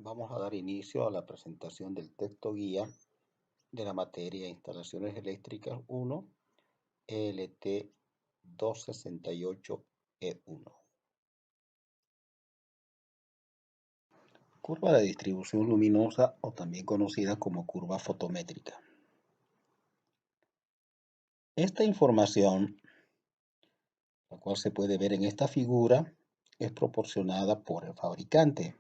Vamos a dar inicio a la presentación del texto guía de la materia Instalaciones Eléctricas 1, ELT 268E1. Curva de distribución luminosa o también conocida como curva fotométrica. Esta información, la cual se puede ver en esta figura, es proporcionada por el fabricante,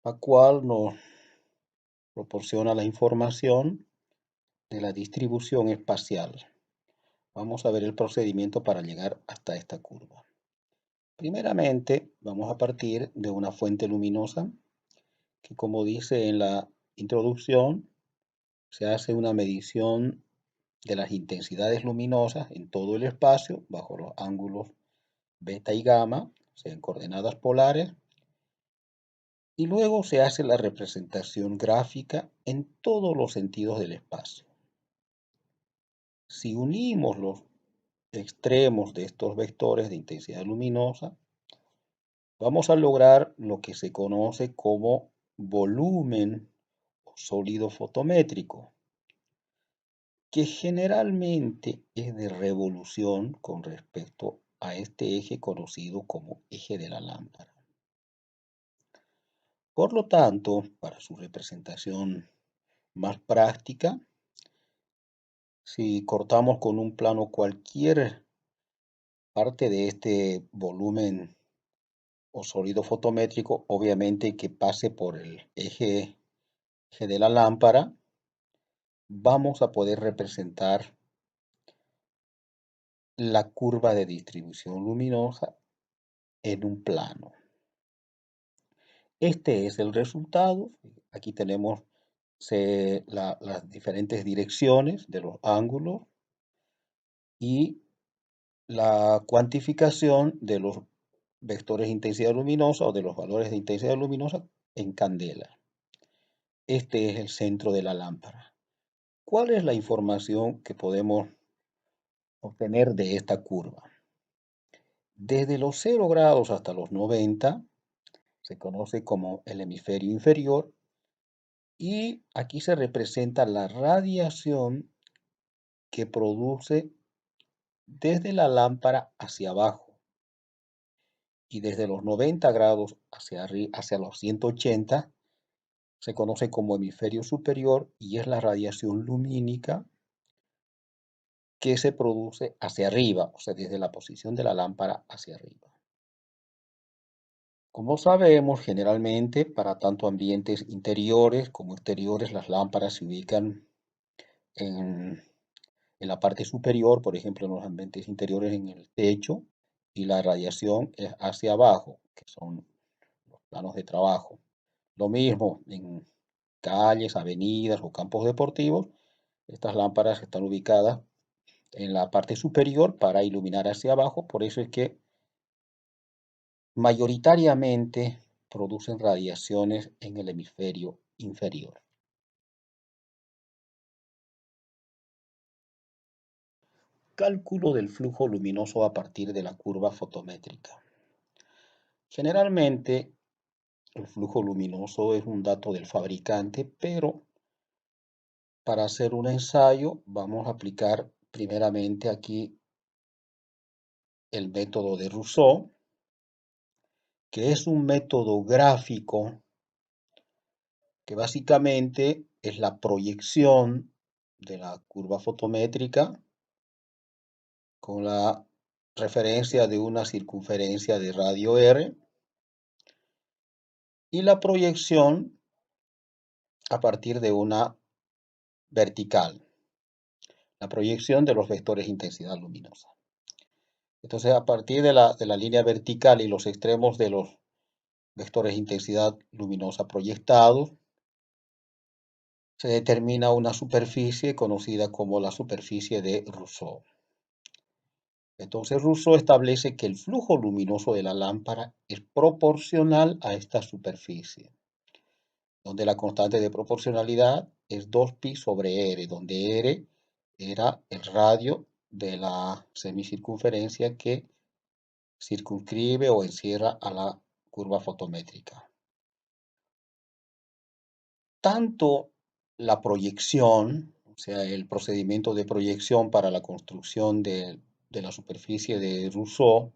la cual nos proporciona la información de la distribución espacial. Vamos a ver el procedimiento para llegar hasta esta curva. Primeramente, vamos a partir de una fuente luminosa que, como dice en la introducción, se hace una medición de las intensidades luminosas en todo el espacio bajo los ángulos beta y gamma, o sea, en coordenadas polares, y luego se hace la representación gráfica en todos los sentidos del espacio. Si unimos los extremos de estos vectores de intensidad luminosa, vamos a lograr lo que se conoce como volumen o sólido fotométrico, que generalmente es de revolución con respecto a este eje conocido como eje de la lámpara. Por lo tanto, para su representación más práctica, si cortamos con un plano cualquier parte de este volumen o sólido fotométrico, obviamente que pase por el eje de la lámpara, vamos a poder representar la curva de distribución luminosa en un plano. Este es el resultado. Aquí tenemos las diferentes direcciones de los ángulos y la cuantificación de los vectores de intensidad luminosa o de los valores de intensidad luminosa en candela. Este es el centro de la lámpara. ¿Cuál es la información que podemos obtener de esta curva? Desde los 0 grados hasta los 90 se conoce como el hemisferio inferior y aquí se representa la radiación que produce desde la lámpara hacia abajo y desde los 90 grados hacia los 180 se conoce como hemisferio superior y es la radiación lumínica que se produce hacia arriba, o sea, desde la posición de la lámpara hacia arriba. Como sabemos, generalmente para tanto ambientes interiores como exteriores, las lámparas se ubican en la parte superior, por ejemplo, en los ambientes interiores en el techo, y la radiación es hacia abajo, que son los planos de trabajo. Lo mismo en calles, avenidas o campos deportivos, estas lámparas están ubicadas en la parte superior para iluminar hacia abajo, por eso es que mayoritariamente producen radiaciones en el hemisferio inferior. Cálculo del flujo luminoso a partir de la curva fotométrica. Generalmente, el flujo luminoso es un dato del fabricante, pero para hacer un ensayo vamos a aplicar primeramente aquí el método de Rousseau, que es un método gráfico que básicamente es la proyección de la curva fotométrica con la referencia de una circunferencia de radio R y la proyección a partir de una vertical, la proyección de los vectores de intensidad luminosa. Entonces, a partir de la línea vertical y los extremos de los vectores de intensidad luminosa proyectados, se determina una superficie conocida como la superficie de Rousseau. Entonces, Rousseau establece que el flujo luminoso de la lámpara es proporcional a esta superficie, donde la constante de proporcionalidad es 2pi sobre r, donde r era el radio de la semicircunferencia que circunscribe o encierra a la curva fotométrica. Tanto la proyección, o sea, el procedimiento de proyección para la construcción de la superficie de Rousseau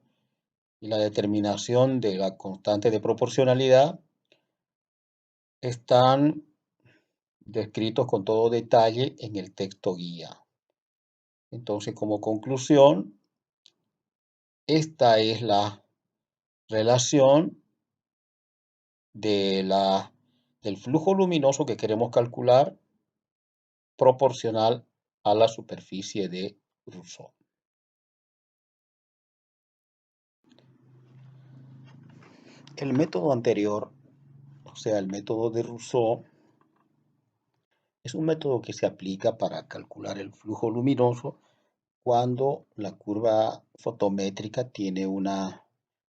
y la determinación de la constante de proporcionalidad están descritos con todo detalle en el texto guía. Entonces, como conclusión, esta es la relación del flujo luminoso que queremos calcular proporcional a la superficie de Rousseau. El método anterior, o sea, el método de Rousseau, es un método que se aplica para calcular el flujo luminoso cuando la curva fotométrica tiene una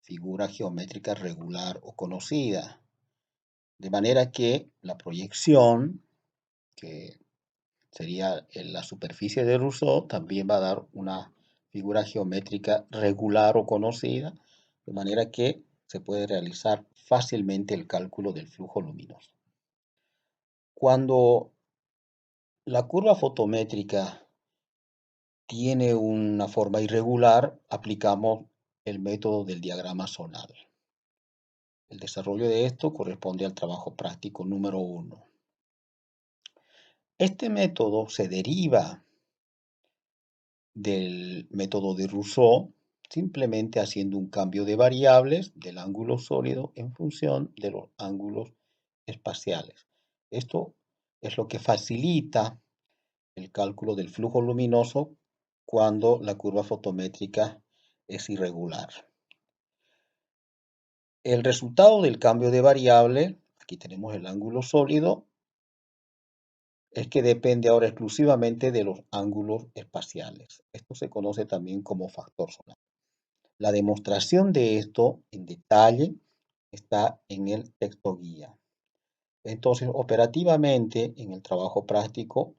figura geométrica regular o conocida. De manera que la proyección, que sería la superficie de Rousseau, también va a dar una figura geométrica regular o conocida, de manera que se puede realizar fácilmente el cálculo del flujo luminoso. Cuando la curva fotométrica tiene una forma irregular, aplicamos el método del diagrama zonal. El desarrollo de esto corresponde al trabajo práctico número 1. Este método se deriva del método de Rousseau, simplemente haciendo un cambio de variables del ángulo sólido en función de los ángulos espaciales. Esto es lo que facilita el cálculo del flujo luminoso cuando la curva fotométrica es irregular. El resultado del cambio de variable, aquí tenemos el ángulo sólido, es que depende ahora exclusivamente de los ángulos espaciales. Esto se conoce también como factor zonal. La demostración de esto en detalle está en el texto guía. Entonces, operativamente, en el trabajo práctico,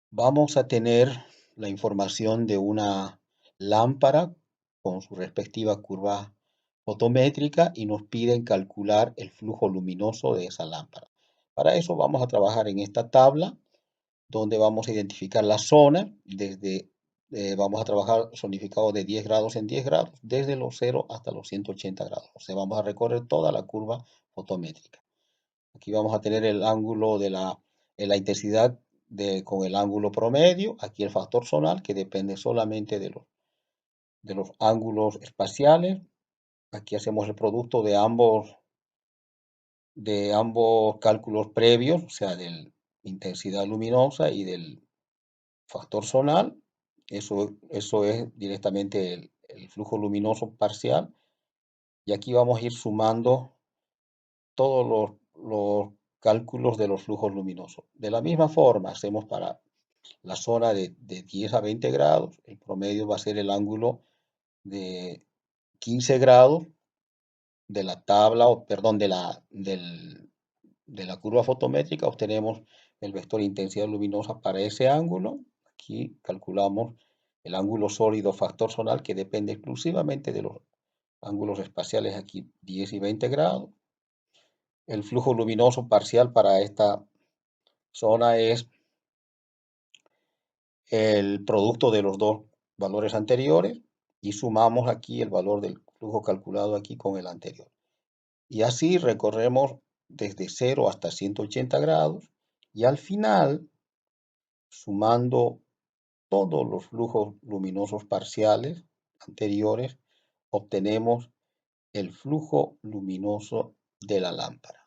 vamos a tener la información de una lámpara con su respectiva curva fotométrica y nos piden calcular el flujo luminoso de esa lámpara. Para eso vamos a trabajar en esta tabla donde vamos a identificar la zona vamos a trabajar zonificado de 10 grados en 10 grados, desde los 0 hasta los 180 grados. O sea, vamos a recorrer toda la curva fotométrica. Aquí vamos a tener el ángulo de la intensidad con el ángulo promedio. Aquí el factor zonal, que depende solamente de los ángulos espaciales. Aquí hacemos el producto de ambos cálculos previos, o sea, de la intensidad luminosa y del factor zonal. Eso es directamente el flujo luminoso parcial. Y aquí vamos a ir sumando todos los cálculos de los flujos luminosos. De la misma forma, hacemos para la zona de 10 a 20 grados. El promedio va a ser el ángulo de 15 grados de la tabla, o perdón, de la curva fotométrica. Obtenemos el vector intensidad luminosa para ese ángulo. Aquí calculamos el ángulo sólido factor zonal, que depende exclusivamente de los ángulos espaciales, aquí 10 y 20 grados. El flujo luminoso parcial para esta zona es el producto de los dos valores anteriores y sumamos aquí el valor del flujo calculado aquí con el anterior. Y así recorremos desde 0 hasta 180 grados y al final, sumando todos los flujos luminosos parciales anteriores, obtenemos el flujo luminoso de la lámpara.